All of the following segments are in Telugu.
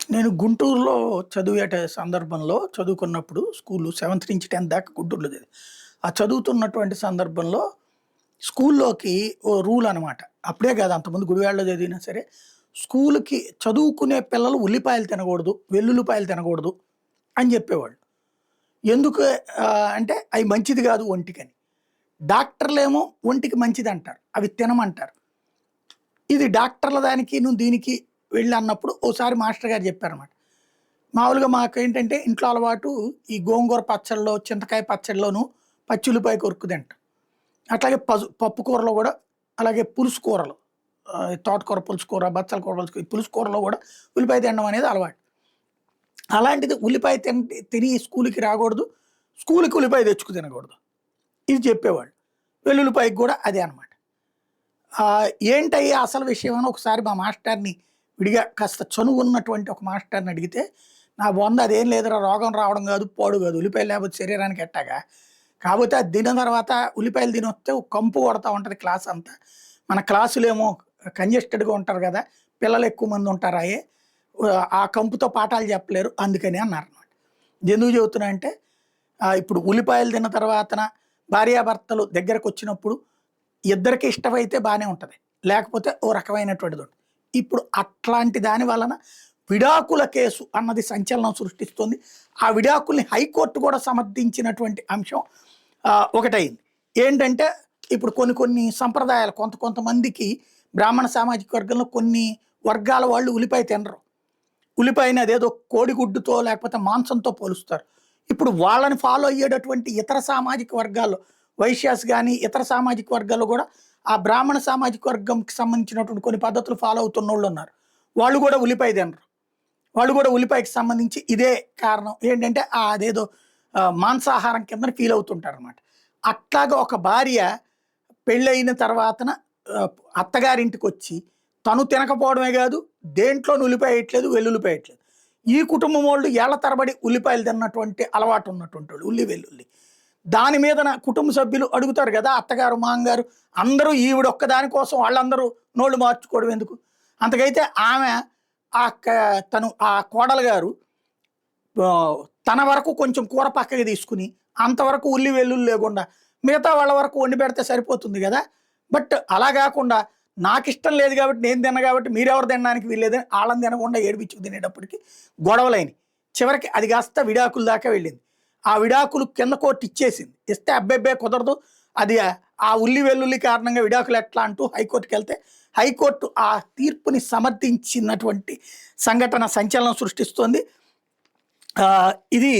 నేను గుంటూరులో చదివే సందర్భంలో చదువుకున్నప్పుడు స్కూలు 7థ్ నుంచి 10థ్ దాకా గుంటూరులో చదివా. ఆ చదువుతున్నటువంటి సందర్భంలో స్కూల్లోకి ఓ రూల్ అనమాట. అప్పుడే కాదు అంతకుముందు గుడివాడలో చదివినా సరే, స్కూలుకి చదువుకునే పిల్లలు ఉల్లిపాయలు తినకూడదు, వెల్లుల్లిపాయలు తినకూడదు అని చెప్పేవాళ్ళు. ఎందుకు అంటే అయి మంచిది కాదు ఒంటికని. డాక్టర్లేమో ఒంటికి మంచిదంటారు. అవి తినమంటారు. ఇది డాక్టర్ల దానికిను దీనికి వెళ్ళి అన్నప్పుడు ఓసారి మాస్టర్ గారు చెప్పారన్నమాట. మామూలుగా మాకేంటంటే ఇంట్లో అలవాటు ఈ గోంగూర పచ్చడిలో, చింతకాయ పచ్చడిలోను పచ్చుల్లిపాయ కొరుక్కు తింటాం. అట్లాగే పప్పు కూరలో కూడా, అలాగే పులుసు కూరలు, తోటకూర పులుసు కూర, బచ్చల కూర పులుసు, ఈ పులుసు కూరలో కూడా ఉల్లిపాయ తినడం అనేది అలవాటు. అలాంటిది ఉల్లిపాయ తిని స్కూల్‌కి రాకూడదు, స్కూల్‌కి ఉల్లిపాయ తెచ్చుకు తినకూడదు. ఇది చెప్పేవాళ్ళు. వెల్లుల్లిపాయకి కూడా అదే అనమాట. ఏంటయ్యా అసలు విషయం అని ఒకసారి మా మాస్టర్‌ని విడిగా కాస్త చనువున్నటువంటి ఒక మాస్టర్‌ని అడిగితే, "నా బొంద అదేం లేదురా, రోగం రావడం కాదు, పాడు కాదు. ఉల్లిపాయలు లేకపోతే శరీరానికి ఎట్టాగా. కాకపోతే అది తిన్న తర్వాత ఉల్లిపాయలు తినొస్తే ఒక కంపు కొడతా ఉంటది క్లాస్ అంతా. మన క్లాసులేమో కంజెస్టెడ్‌గా ఉంటారు కదా! పిల్లలు ఎక్కువ మంది ఉంటారాయే. ఆ కంపుతో పాఠాలు చెప్పలేరు అందుకని" అన్నారనమాట. ఎందుకు చెబుతున్నా అంటే, ఇప్పుడు ఉల్లిపాయలు తిన్న తర్వాతన భార్యాభర్తలు దగ్గరకొచ్చినప్పుడు ఇద్దరికి ఇష్టమైతే బానే ఉంటది. లేకపోతే ఓ రకమైనటువంటిది ఉంటది. ఇప్పుడు అట్లాంటి దాని వలన విడాకుల కేసు అన్నది సంచలనం సృష్టిస్తుంది. ఆ విడాకుల్ని హైకోర్టు కూడా సమర్థించినటువంటి అంశం ఒకటయింది. ఏంటంటే ఇప్పుడు కొన్ని కొన్ని సంప్రదాయాలు కొంతమందికి బ్రాహ్మణ సామాజిక వర్గంలో కొన్ని వర్గాల వాళ్ళు ఉల్లిపాయ తినరు. ఉల్లిపాయని అదేదో కోడిగుడ్డుతో లేకపోతే మాంసంతో పోలుస్తారు. ఇప్పుడు వాళ్ళని ఫాలో అయ్యేటటువంటి ఇతర సామాజిక వర్గాల్లో వైశ్యాస్ గాని, ఇతర సామాజిక వర్గాల్లో కూడా ఆ బ్రాహ్మణ సామాజిక వర్గంకి సంబంధించినటువంటి కొన్ని పద్ధతులు ఫాలో అవుతున్నోళ్ళున్నారు. వాళ్ళు కూడా ఉల్లిపాయ తినరు. వాళ్ళు కూడా ఉల్లిపాయకి సంబంధించి ఇదే కారణం. ఏంటంటే అదేదో మాంసాహారం కిందన ఫీల్ అవుతుంటారనమాట. అట్లాగా ఒక భార్య పెళ్ళయిన తర్వాతన ఆహ్, అత్తగారింటికొచ్చి తను తినకపోవడమే కాదు, దేంట్లోను ఉల్లిపాయ ఎయట్లేదు, వెల్లుల్లిపాయ ఎయట్లేదు. ఈ కుటుంబం వోళ్ళు ఏళ్ల తరబడి ఉల్లిపాయలు తిన్నటువంటి అలవాటు ఉన్నటువంటోళ్ళు, ఉల్లి, వెల్లుల్లి. దాని మీదన కుటుంబ సభ్యులు అడుగుతారు గదా! అత్తగారు, మామగారు అందరూ ఈవిడొక్కదాని కోసం వాళ్ళందరూ నోళ్ళు మార్చుకోవడం ఎందుకు? అంతకైతే ఆమె ఆ క తను ఆ కోడలు గారు తన వరకు కొంచెం కూర పక్కకి తీసుకొని, అంతవరకు ఉల్లి, వెల్లుల్లి లేకుండా మిగతా వాళ్ళ వరకు వండి పెడితే సరిపోతుంది గదా! బట్ అలా గాకుండా నాకిష్టం లేదు గాబట్టి, నేను తినను గాబట్టి మీరెవరు తినడానికి వీల్లేదని ఆళ్ళని తినకుండా ఏడిపించుకు తినేటప్పటికి గొడవలైనయి. చివరికి అది కాస్త విడాకుల దాకా వెళ్ళింది. ఆ విడాకులు కింద కోర్టు ఇచ్చేసింది. ఇస్తే అబ్బెబ్బే కుదరదు. అది ఆ ఉల్లి, వెల్లుల్లి కారణంగా విడాకులు ఎట్లా అంటూ హైకోర్టుకెళ్తే, హైకోర్టు ఆ తీర్పుని సమర్థించినటువంటి సంఘటన సంచలనం సృష్టిస్తోంది. ఇది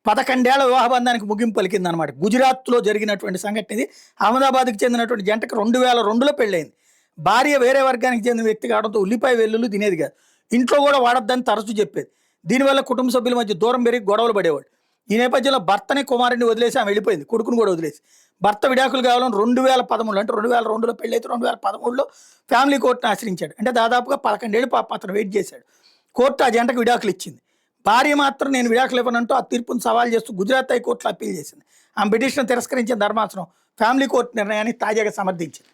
11 ఏళ్ల వివాహ బంధానికి ముగింపు పలికిందనమాట. గుజరాత్‌లో జరిగినటువంటి సంఘటన ఇది. అహ్మదాబాద్‌కి చెందినటువంటి జంటకు 2002లో పెళ్ళయింది. భార్య వేరే వర్గానికి చెందిన వ్యక్తి కావడంతో ఉల్లిపాయ, వెల్లుల్లి తినేది కాదు. ఇంట్లో కూడా వాడొద్దని తరచూ చెప్పేది. దీనివల్ల కుటుంబ సభ్యుల మధ్య దూరం పెరిగి గొడవలు పడేవాళ్ళు. ఈ నేపథ్యంలో భర్తని, కుమారుడిని వదిలేసి ఆమె వెళ్ళిపోయింది. కొడుకుని కూడా వదిలేసి. భర్త విడాకులు కావాలని 2013 అంటే 2002లో పెళ్ళైతే 2013లో ఫ్యామిలీ కోర్టుని ఆశ్రయించాడు. అంటే దాదాపుగా 11 ఏళ్ళు పాపం అతను వెయిట్ చేశాడు. కోర్టు ఆ జంటకు విడాకులు ఇచ్చింది. భార్య మాత్రం నేను విడాకులు ఇవ్వనంటూ ఆ తీర్పును సవాల్ చేస్తూ గుజరాత్ హైకోర్టులో అప్పీల్ చేసింది. ఆమె పిటిషన్ తిరస్కరించిన ధర్మాసనం ఫ్యామిలీ కోర్టు నిర్ణయాన్ని తాజాగా సమర్థించింది.